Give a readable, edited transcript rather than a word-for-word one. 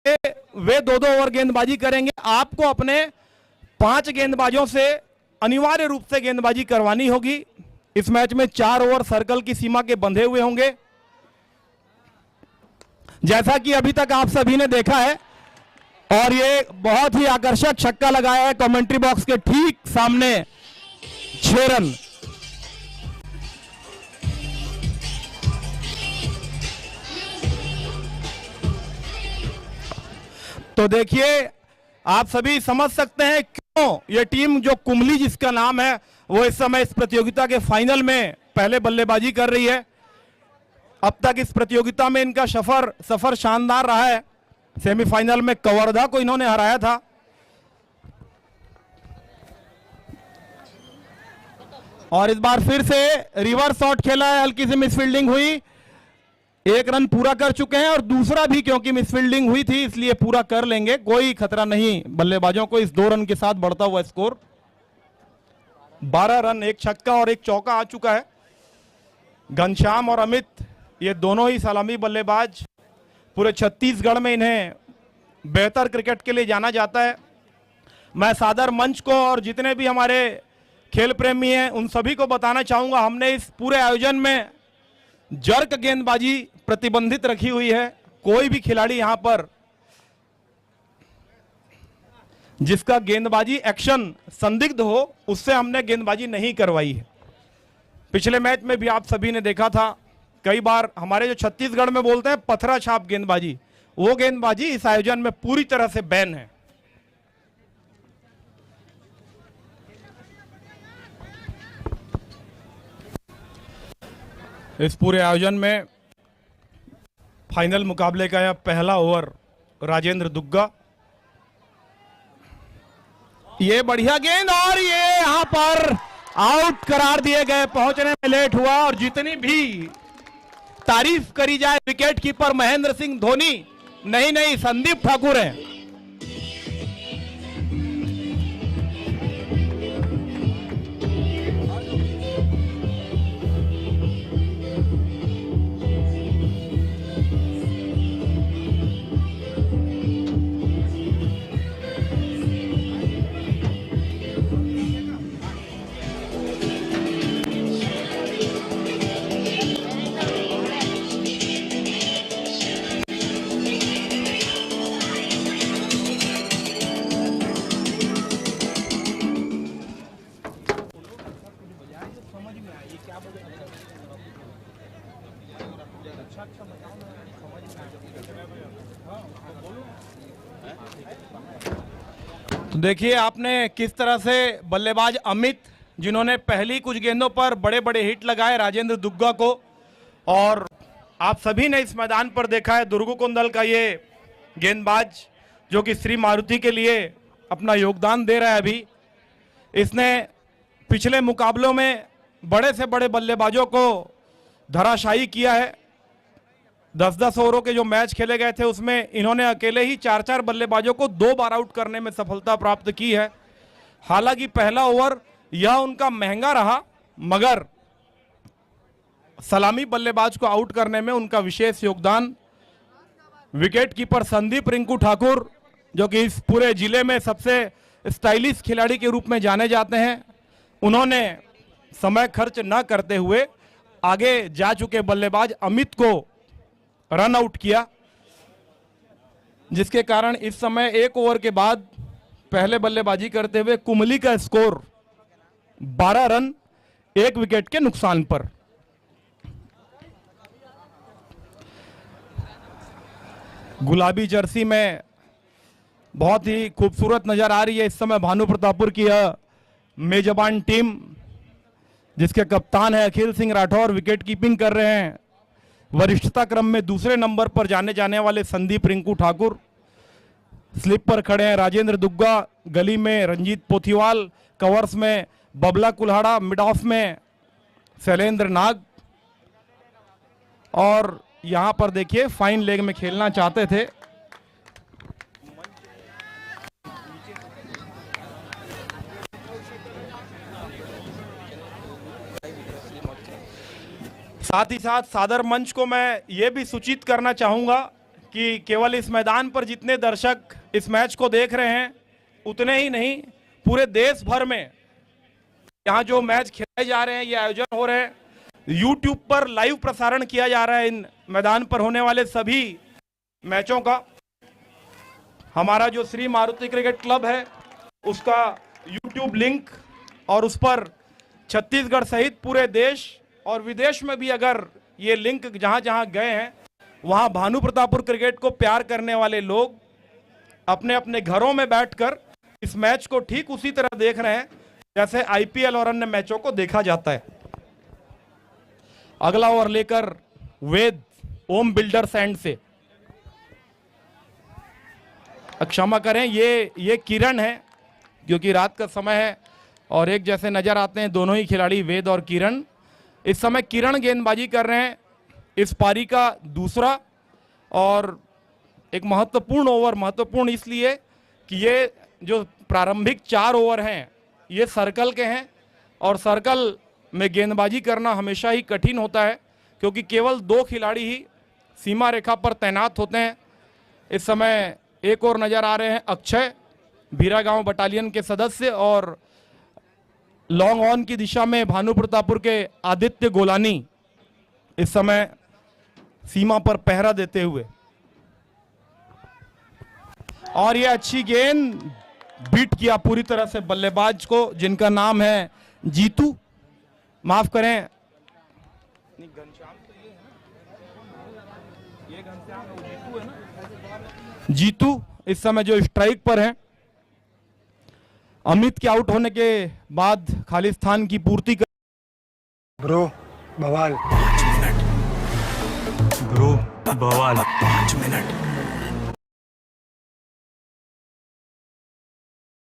वे 2-2 over गेंदबाजी करेंगे। आपको अपने 5 गेंदबाजों से अनिवार्य रूप से गेंदबाजी करवानी होगी। इस मैच में 4 ओवर सर्कल की सीमा के बंधे हुए होंगे। जैसा कि अभी तक आप सभी ने देखा है, और ये बहुत ही आकर्षक छक्का लगाया है कमेंट्री बॉक्स के ठीक सामने, 6 रन। तो देखिए, आप सभी समझ सकते हैं क्यों ये टीम, जो कुमली जिसका नाम है, वो इस समय इस प्रतियोगिता के फाइनल में पहले बल्लेबाजी कर रही है। अब तक इस प्रतियोगिता में इनका सफर शानदार रहा है। सेमीफाइनल में कवर्धा को इन्होंने हराया था। और इस बार फिर से रिवर्स शॉट खेला है, हल्की सी मिसफील्डिंग हुई। 1 रन पूरा कर चुके हैं, और दूसरा भी क्योंकि मिसफील्डिंग हुई थी इसलिए पूरा कर लेंगे। कोई खतरा नहीं बल्लेबाजों को। इस 2 रन के साथ बढ़ता हुआ स्कोर 12 रन, 1 छक्का और 1 चौका आ चुका है। घनश्याम और अमित, ये दोनों ही सलामी बल्लेबाज, पूरे छत्तीसगढ़ में इन्हें बेहतर क्रिकेट के लिए जाना जाता है। मैं सादर मंच को और जितने भी हमारे खेल प्रेमी हैं उन सभी को बताना चाहूंगा, हमने इस पूरे आयोजन में जर्क गेंदबाजी प्रतिबंधित रखी हुई है। कोई भी खिलाड़ी यहां पर जिसका गेंदबाजी एक्शन संदिग्ध हो, उससे हमने गेंदबाजी नहीं करवाई है। पिछले मैच में भी आप सभी ने देखा था, कई बार हमारे जो छत्तीसगढ़ में बोलते हैं पथरा छाप गेंदबाजी, वो गेंदबाजी इस आयोजन में पूरी तरह से बैन है। इस पूरे आयोजन में फाइनल मुकाबले का यह पहला ओवर राजेंद्र दुग्गा, ये बढ़िया गेंद, और ये यहां पर आउट करार दिए गए। पहुंचने में लेट हुआ, और जितनी भी तारीफ करी जाए विकेट कीपर महेंद्र सिंह धोनी, नहीं संदीप ठाकुर हैं। तो देखिए आपने किस तरह से बल्लेबाज अमित, जिन्होंने पहली कुछ गेंदों पर बड़े बड़े हिट लगाए राजेंद्र दुग्गा को, और आप सभी ने इस मैदान पर देखा है दुर्गुकुंडल का ये गेंदबाज, जो कि श्री मारुति के लिए अपना योगदान दे रहा है। अभी इसने पिछले मुकाबलों में बड़े से बड़े बल्लेबाजों को धराशायी किया है। 10-10 ओवरों के जो मैच खेले गए थे उसमें इन्होंने अकेले ही 4-4 बल्लेबाजों को 2 बार आउट करने में सफलता प्राप्त की है। हालांकि पहला ओवर यह उनका महंगा रहा, मगर सलामी बल्लेबाज को आउट करने में उनका विशेष योगदान। विकेट कीपर संदीप रिंकू ठाकुर, जो कि इस पूरे जिले में सबसे स्टाइलिश खिलाड़ी के रूप में जाने जाते हैं, उन्होंने समय खर्च न करते हुए आगे जा चुके बल्लेबाज अमित को रन आउट किया, जिसके कारण इस समय 1 ओवर के बाद पहले बल्लेबाजी करते हुए कुमली का स्कोर 12 रन 1 विकेट के नुकसान पर। गुलाबी जर्सी में बहुत ही खूबसूरत नजर आ रही है इस समय भानु प्रतापपुर की यह मेजबान टीम, जिसके कप्तान है अखिल सिंह राठौर, विकेट कीपिंग कर रहे हैं वरिष्ठता क्रम में दूसरे नंबर पर जाने वाले संदीप रिंकू ठाकुर, स्लिप पर खड़े हैं राजेंद्र दुग्गा, गली में रंजीत पोथीवाल, कवर्स में बबला कुल्हाड़ा, मिड ऑफ में शैलेंद्र नाग, और यहां पर देखिए फाइन लेग में खेलना चाहते थे साथ ही साथ सादर मंच को मैं ये भी सूचित करना चाहूंगा कि केवल इस मैदान पर जितने दर्शक इस मैच को देख रहे हैं उतने ही नहीं, पूरे देश भर में यहाँ जो मैच खेले जा रहे हैं, ये आयोजन हो रहे हैं, YouTube पर लाइव प्रसारण किया जा रहा है इन मैदान पर होने वाले सभी मैचों का। हमारा जो श्री मारुति क्रिकेट क्लब है उसका YouTube लिंक और उस पर छत्तीसगढ़ सहित पूरे देश और विदेश में भी अगर ये लिंक जहां जहां गए हैं, वहां भानु प्रतापपुर क्रिकेट को प्यार करने वाले लोग अपने अपने घरों में बैठकर इस मैच को ठीक उसी तरह देख रहे हैं जैसे IPL और अन्य मैचों को देखा जाता है। अगला ओवर लेकर वेद ओम बिल्डर्स एंड से, क्षमा करें, ये किरण है क्योंकि रात का समय है और एक जैसे नजर आते हैं दोनों ही खिलाड़ी वेद और किरण। इस समय किरण गेंदबाजी कर रहे हैं इस पारी का दूसरा और एक महत्वपूर्ण ओवर, महत्वपूर्ण इसलिए कि ये जो प्रारंभिक 4 ओवर हैं ये सर्कल के हैं और सर्कल में गेंदबाजी करना हमेशा ही कठिन होता है क्योंकि केवल 2 खिलाड़ी ही सीमा रेखा पर तैनात होते हैं। इस समय एक और नजर आ रहे हैं अक्षय, भीरागांव बटालियन के सदस्य, और लॉन्ग ऑन की दिशा में भानु प्रतापपुर के आदित्य गोलानी इस समय सीमा पर पहरा देते हुए। और ये अच्छी गेंद बीट किया पूरी तरह से बल्लेबाज को जिनका नाम है जीतू, माफ करें जीतू इस समय जो स्ट्राइक पर है। अमित के आउट होने के बाद खाली स्थान की पूर्ति कर ब्रो बवाल 5 मिनट